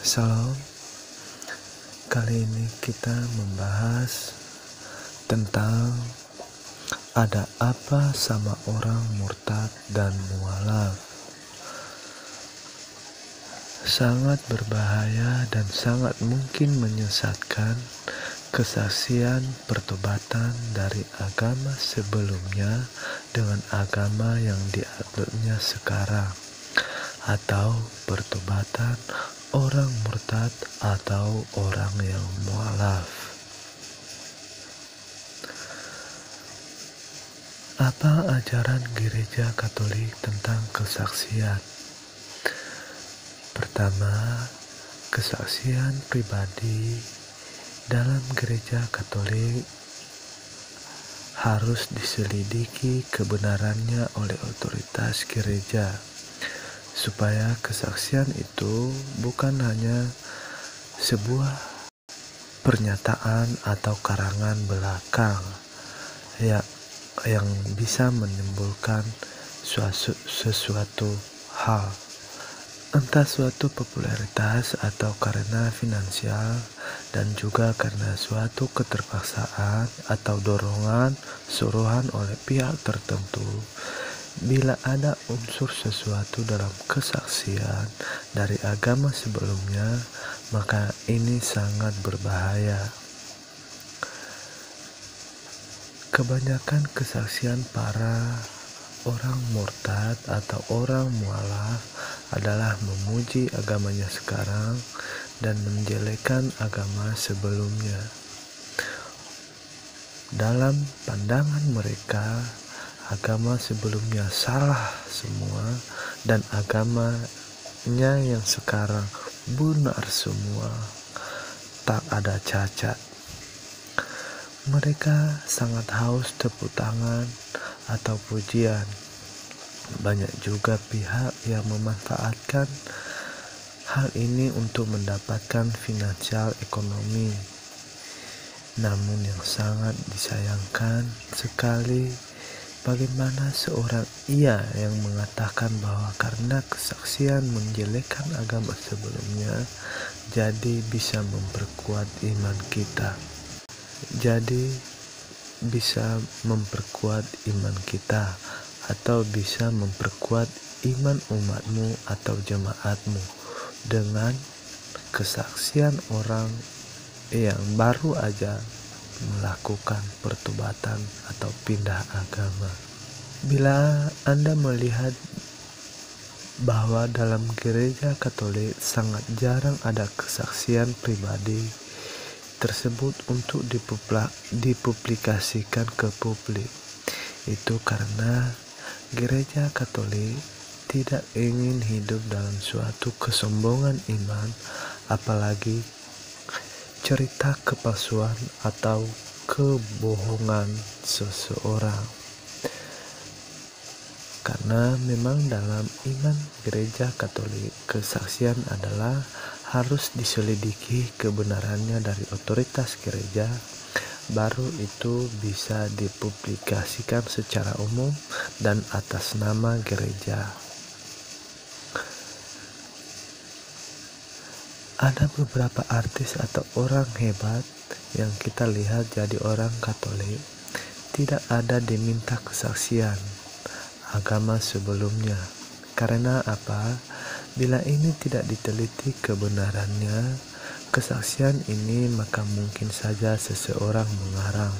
Salam, kali ini kita membahas tentang ada apa sama orang murtad dan mualaf. Sangat berbahaya dan sangat mungkin menyesatkan kesaksian pertobatan dari agama sebelumnya dengan agama yang dianutnya sekarang, atau pertobatan orang murtad atau orang yang mualaf. Apa ajaran gereja Katolik tentang kesaksian? Pertama, kesaksian pribadi dalam gereja Katolik harus diselidiki kebenarannya oleh otoritas gereja, supaya kesaksian itu bukan hanya sebuah pernyataan atau karangan belakang yang bisa menimbulkan sesuatu hal, entah suatu popularitas atau karena finansial, dan juga karena suatu keterpaksaan atau dorongan suruhan oleh pihak tertentu. Bila ada unsur sesuatu dalam kesaksian dari agama sebelumnya, maka ini sangat berbahaya. Kebanyakan kesaksian para orang murtad atau orang mualaf adalah memuji agamanya sekarang dan menjelekkan agama sebelumnya. Dalam pandangan mereka, agama sebelumnya salah semua dan agamanya yang sekarang benar semua, tak ada cacat. Mereka sangat haus tepuk tangan atau pujian. Banyak juga pihak yang memanfaatkan hal ini untuk mendapatkan finansial ekonomi. Namun yang sangat disayangkan sekali, bagaimana seorang yang mengatakan bahwa karena kesaksian menjelekkan agama sebelumnya, jadi bisa memperkuat iman kita. Atau bisa memperkuat iman umatmu atau jemaatmu dengan kesaksian orang yang baru aja melakukan pertobatan atau pindah agama. Bila Anda melihat bahwa dalam gereja Katolik sangat jarang ada kesaksian pribadi tersebut untuk dipublikasikan ke publik, itu karena gereja Katolik tidak ingin hidup dalam suatu kesombongan iman, apalagi cerita kepalsuan atau kebohongan seseorang. Karena memang dalam iman gereja Katolik, kesaksian adalah harus diselidiki kebenarannya dari otoritas gereja, baru itu bisa dipublikasikan secara umum dan atas nama gereja. Ada beberapa artis atau orang hebat yang kita lihat jadi orang Katolik tidak ada diminta kesaksian agama sebelumnya. Karena apa? Bila ini tidak diteliti kebenarannya kesaksian ini, maka mungkin saja seseorang mengarang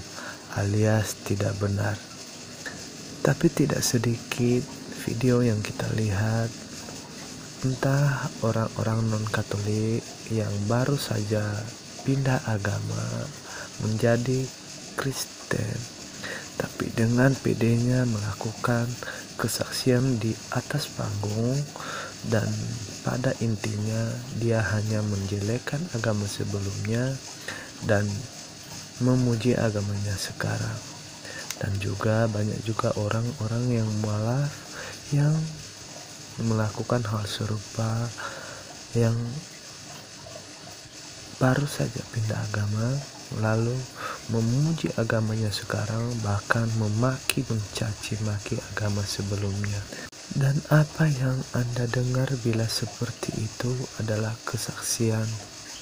alias tidak benar. Tapi tidak sedikit video yang kita lihat, entah orang-orang non-Katolik yang baru saja pindah agama menjadi Kristen, tapi dengan pedenya melakukan kesaksian di atas panggung, dan pada intinya dia hanya menjelekkan agama sebelumnya dan memuji agamanya sekarang. Dan juga banyak juga orang-orang yang mualaf yang melakukan hal serupa, yang baru saja pindah agama lalu memuji agamanya sekarang, bahkan mencaci maki agama sebelumnya. Dan apa yang Anda dengar bila seperti itu adalah kesaksian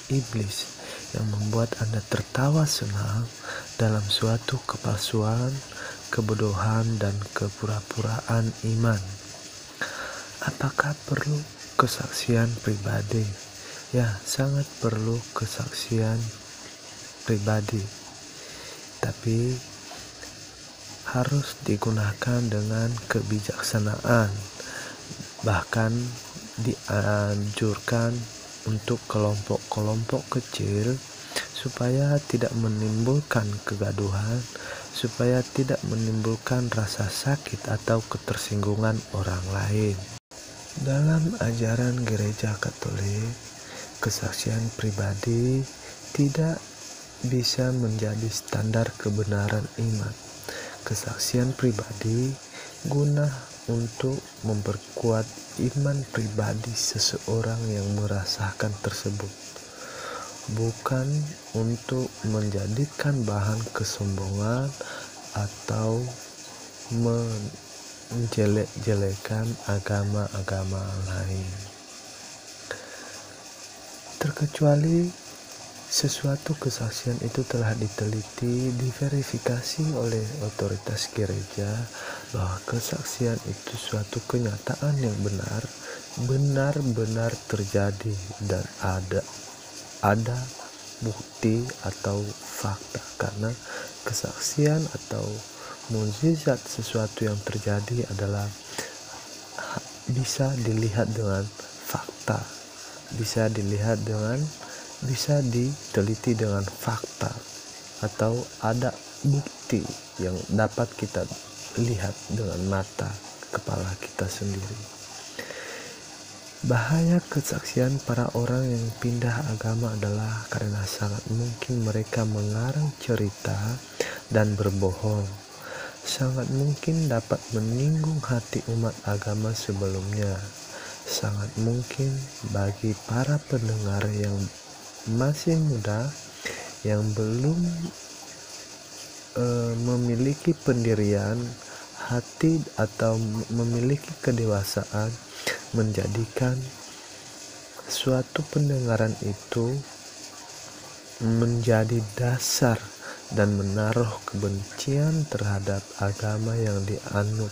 iblis yang membuat Anda tertawa senang dalam suatu kepalsuan, kebodohan, dan kepura-puraan iman. Apakah perlu kesaksian pribadi? Ya, sangat perlu kesaksian pribadi, tapi harus digunakan dengan kebijaksanaan. Bahkan dianjurkan untuk kelompok-kelompok kecil supaya tidak menimbulkan kegaduhan, supaya tidak menimbulkan rasa sakit atau ketersinggungan orang lain. Dalam ajaran Gereja Katolik, kesaksian pribadi tidak bisa menjadi standar kebenaran iman. Kesaksian pribadi guna untuk memperkuat iman pribadi seseorang yang merasakan tersebut, bukan untuk menjadikan bahan kesombongan atau menjelek-jelekan agama-agama lain. Terkecuali sesuatu kesaksian itu telah diteliti, diverifikasi oleh otoritas gereja bahwa kesaksian itu suatu kenyataan yang benar-benar terjadi dan ada bukti atau fakta, karena kesaksian atau mukjizat sesuatu yang terjadi adalah bisa dilihat dengan fakta, bisa diteliti dengan fakta, atau ada bukti yang dapat kita lihat dengan mata kepala kita sendiri. Bahaya kesaksian para orang yang pindah agama adalah karena sangat mungkin mereka mengarang cerita dan berbohong. Sangat mungkin dapat menyinggung hati umat agama sebelumnya. Sangat mungkin bagi para pendengar yang masih muda, yang belum memiliki pendirian hati atau memiliki kedewasaan, menjadikan suatu pendengaran itu menjadi dasar dan menaruh kebencian terhadap agama yang dianut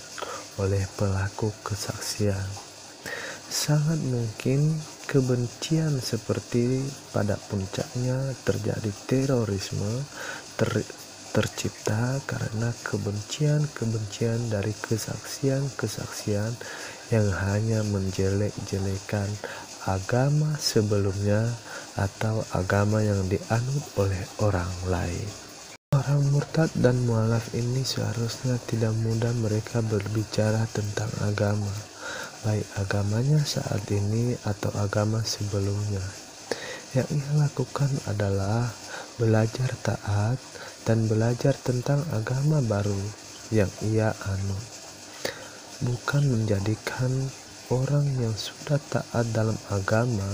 oleh pelaku kesaksian. Sangat mungkin kebencian seperti pada puncaknya terjadi terorisme tercipta karena kebencian dari kesaksian-kesaksian yang hanya menjelek-jelekan agama sebelumnya atau agama yang dianut oleh orang lain. Orang murtad dan mualaf ini seharusnya tidak mudah mereka berbicara tentang agama, baik agamanya saat ini atau agama sebelumnya. Yang ia lakukan adalah belajar taat dan belajar tentang agama baru yang ia anut, bukan menjadikan orang yang sudah taat dalam agama,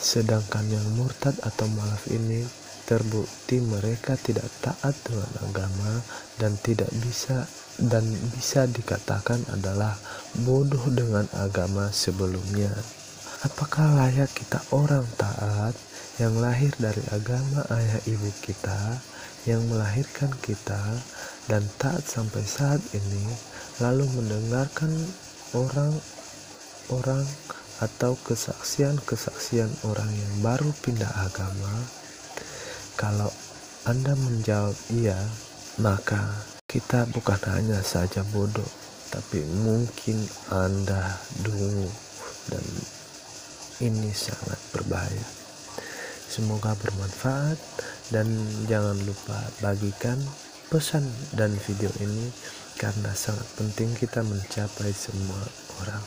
sedangkan yang murtad atau mualaf ini terbukti mereka tidak taat dengan agama dan bisa dikatakan adalah bodoh dengan agama sebelumnya. Apakah layak kita orang taat yang lahir dari agama ayah ibu kita yang melahirkan kita dan taat sampai saat ini, lalu mendengarkan orang atau kesaksian orang yang baru pindah agama? Kalau Anda menjawab iya, maka kita bukan hanya saja bodoh, tapi mungkin Anda dungu, dan ini sangat berbahaya. Semoga bermanfaat, dan jangan lupa bagikan pesan dan video ini karena sangat penting kita mencapai semua orang.